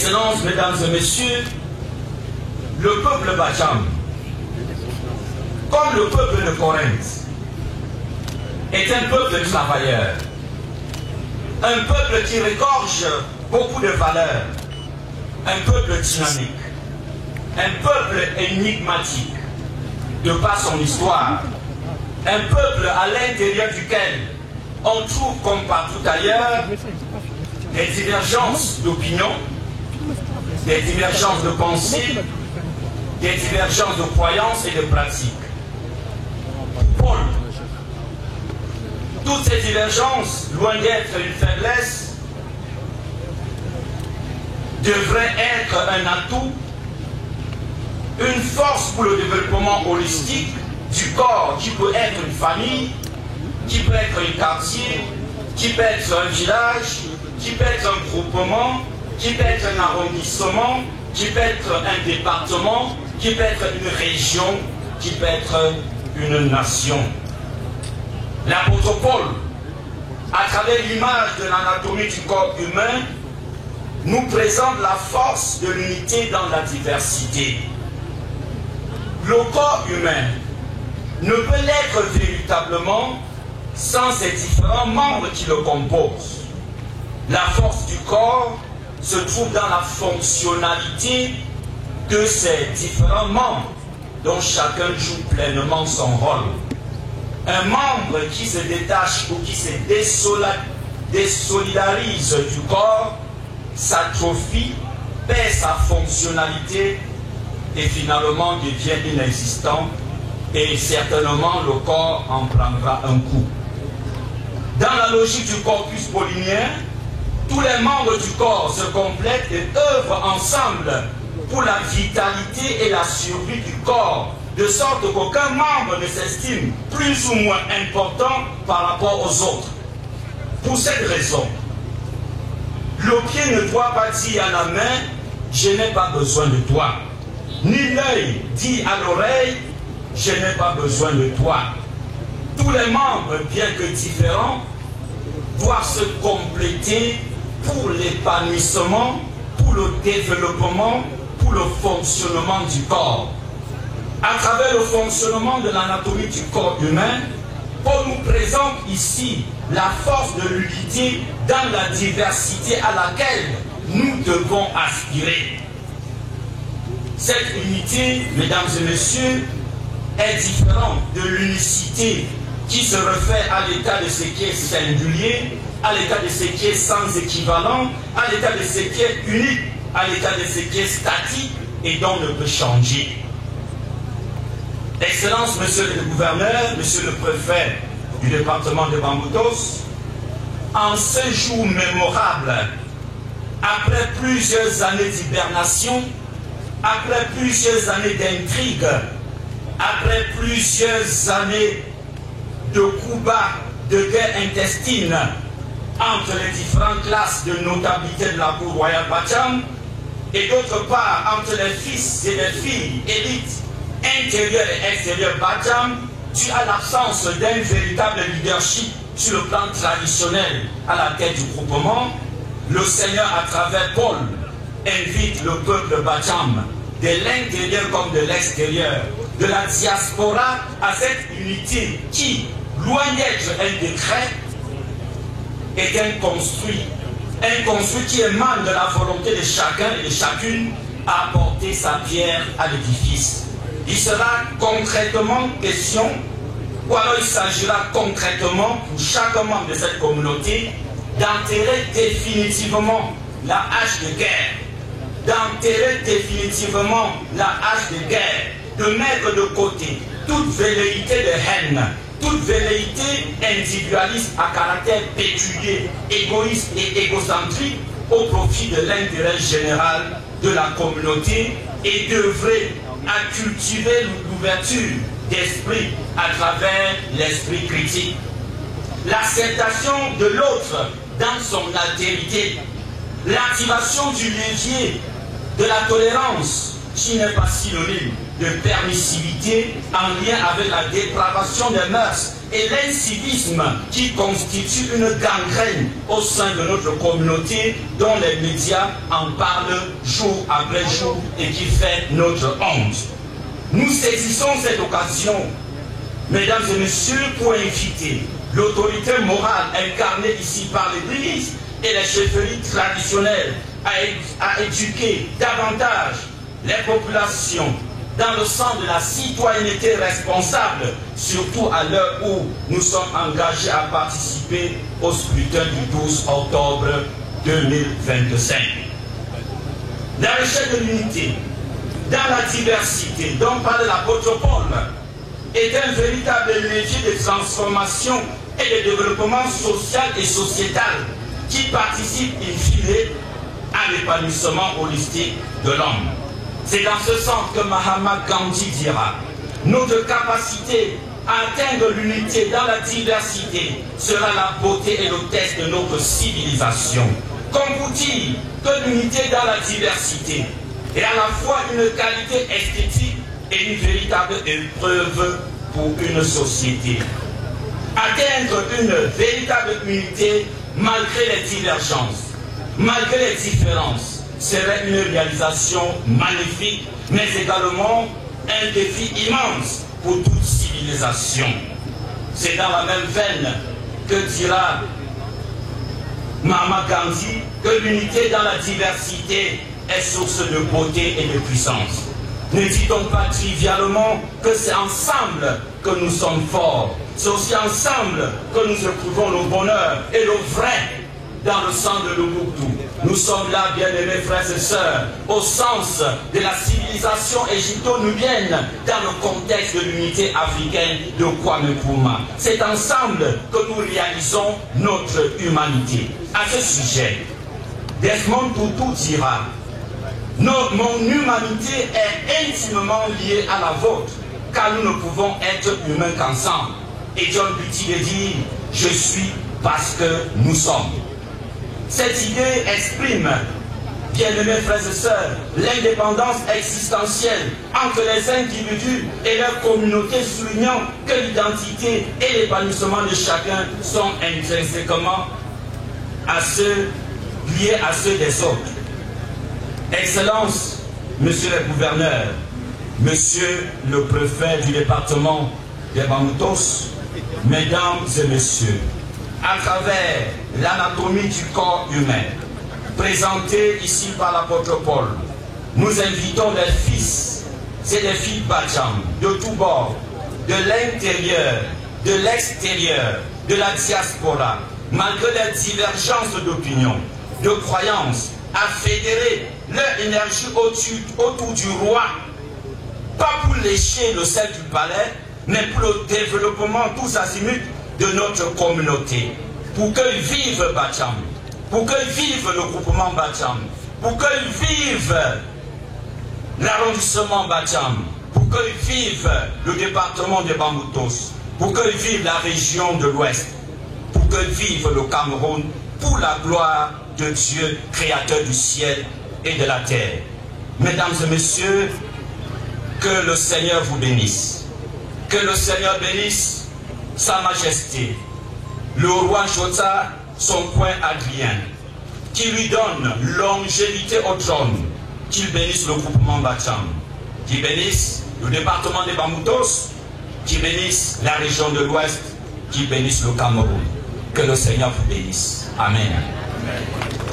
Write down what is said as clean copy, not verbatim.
Excellences, Mesdames et Messieurs, le peuple Bacham, comme le peuple de Corinthe, est un peuple travailleur, un peuple qui regorge beaucoup de valeurs, un peuple dynamique, un peuple énigmatique de par son histoire, un peuple à l'intérieur duquel on trouve comme partout ailleurs des divergences d'opinion, des divergences de pensée, des divergences de croyances et de pratiques. Paul, toutes ces divergences, loin d'être une faiblesse, devraient être un atout, une force pour le développement holistique du corps, qui peut être une famille, qui peut être un quartier, qui peut être un village, qui peut être un groupement, qui peut être un arrondissement, qui peut être un département, qui peut être une région, qui peut être une nation. L'apôtre Paul, à travers l'image de l'anatomie du corps humain, nous présente la force de l'unité dans la diversité. Le corps humain ne peut l'être véritablement sans ces différents membres qui le composent. La force du corps se trouve dans la fonctionnalité de ces différents membres dont chacun joue pleinement son rôle. Un membre qui se détache ou qui se désolidarise du corps s'atrophie, perd sa fonctionnalité et finalement devient inexistant, et certainement le corps en prendra un coup. Dans la logique du corpus paulinien, tous les membres du corps se complètent et œuvrent ensemble pour la vitalité et la survie du corps, de sorte qu'aucun membre ne s'estime plus ou moins important par rapport aux autres. Pour cette raison, le pied ne doit pas dire à la main « je n'ai pas besoin de toi », ni l'œil dit à l'oreille « je n'ai pas besoin de toi ». Tous les membres, bien que différents, doivent se compléter pour l'épanouissement, pour le développement, pour le fonctionnement du corps. À travers le fonctionnement de l'anatomie du corps humain, Paul nous présente ici la force de l'unité dans la diversité à laquelle nous devons aspirer. Cette unité, mesdames et messieurs, est différente de l'unicité qui se réfère à l'état de ce qui est singulier, à l'état de ce qui est sans équivalent, à l'état de ce qui est unique, à l'état de ce qui est statique et dont ne peut changer. Excellence, Monsieur le Gouverneur, Monsieur le Préfet du département de Bamboutos, en ce jour mémorable, après plusieurs années d'hibernation, après plusieurs années d'intrigue, après plusieurs années de coups bas, de guerre intestine entre les différentes classes de notabilité de la cour royale Bacham, et d'autre part entre les fils et les filles élites intérieures et extérieures Bacham, dû à l'absence d'un véritable leadership sur le plan traditionnel à la tête du groupement, le Seigneur, à travers Paul, invite le peuple Bacham, de l'intérieur comme de l'extérieur, de la diaspora, à cette unité qui, loin d'être un décret, est un construit qui émane de la volonté de chacun et de chacune à apporter sa pierre à l'édifice. Il sera concrètement question, ou alors il s'agira concrètement pour chaque membre de cette communauté d'enterrer définitivement la hache de guerre, d'enterrer définitivement la hache de guerre, de mettre de côté toute velléité de haine, toute velléité individualiste à caractère pécunier, égoïste et égocentrique au profit de l'intérêt général de la communauté, et d'œuvrer à cultiver l'ouverture d'esprit à travers l'esprit critique. L'acceptation de l'autre dans son altérité, l'activation du levier de la tolérance, qui n'est pas synonyme de permissivité en lien avec la dépravation des mœurs et l'incivisme qui constitue une gangrène au sein de notre communauté dont les médias en parlent jour après jour et qui fait notre honte. Nous saisissons cette occasion, mesdames et messieurs, pour inviter l'autorité morale incarnée ici par l'Église et les chefferies traditionnelles à éduquer davantage les populations dans le sens de la citoyenneté responsable, surtout à l'heure où nous sommes engagés à participer au scrutin du 12 octobre 2025. La recherche de l'unité dans la diversité dont parle l'apôtre Paul est un véritable levier de transformation et de développement social et sociétal qui participe in fine à l'épanouissement holistique de l'homme. C'est dans ce sens que Mahatma Gandhi dira: notre capacité à atteindre l'unité dans la diversité sera la beauté et l'hôtesse de notre civilisation. Comme vous dire que l'unité dans la diversité est à la fois une qualité esthétique et une véritable épreuve pour une société. Atteindre une véritable unité malgré les divergences, malgré les différences, serait une réalisation magnifique, mais également un défi immense pour toute civilisation. C'est dans la même veine que dira Mahatma Gandhi que l'unité dans la diversité est source de beauté et de puissance. Ne dit-on pas trivialement que c'est ensemble que nous sommes forts? C'est aussi ensemble que nous éprouvons le bonheur et le vrai dans le sang de l'Ubuntu. Nous sommes là, bien-aimés frères et sœurs, au sens de la civilisation égypto-nubienne dans le contexte de l'unité africaine de Kwame Nkrumah. C'est ensemble que nous réalisons notre humanité. À ce sujet, Desmond Tutu dira: mon humanité est intimement liée à la vôtre, car nous ne pouvons être humains qu'ensemble. Et John Butty dit: je suis parce que nous sommes. Cette idée exprime, bien-aimés frères et sœurs, l'indépendance existentielle entre les individus et leur communauté, soulignant que l'identité et l'épanouissement de chacun sont intrinsèquement liés à ceux des autres. Excellences, Monsieur le gouverneur, Monsieur le préfet du département des Bamoutos, Mesdames et Messieurs, à travers l'anatomie du corps humain, présentée ici par l'apôtre Paul, nous invitons les fils et les filles Bacham de tous bords, de l'intérieur, de l'extérieur, de la diaspora, malgré les divergences d'opinion, de croyances, à fédérer leur énergie autour du roi, pas pour lécher le sel du palais, mais pour le développement tous azimuts de notre communauté, pour qu'ils vivent Bacham, pour qu'ils vivent le groupement Bacham, pour qu'ils vivent l'arrondissement Bacham, pour qu'ils vivent le département de Bamoutos, pour qu'ils vivent la région de l'Ouest, pour qu'ils vivent le Cameroun, pour la gloire de Dieu, créateur du ciel et de la terre. Mesdames et messieurs, que le Seigneur vous bénisse. Que le Seigneur bénisse Sa Majesté, le roi Jota, son point Adrien, qui lui donne longévité au trône, qu'il bénisse le groupement Bacham, qu'il bénisse le département des Bamoutos, qu'il bénisse la région de l'Ouest, qu'il bénisse le Cameroun. Que le Seigneur vous bénisse. Amen. Amen.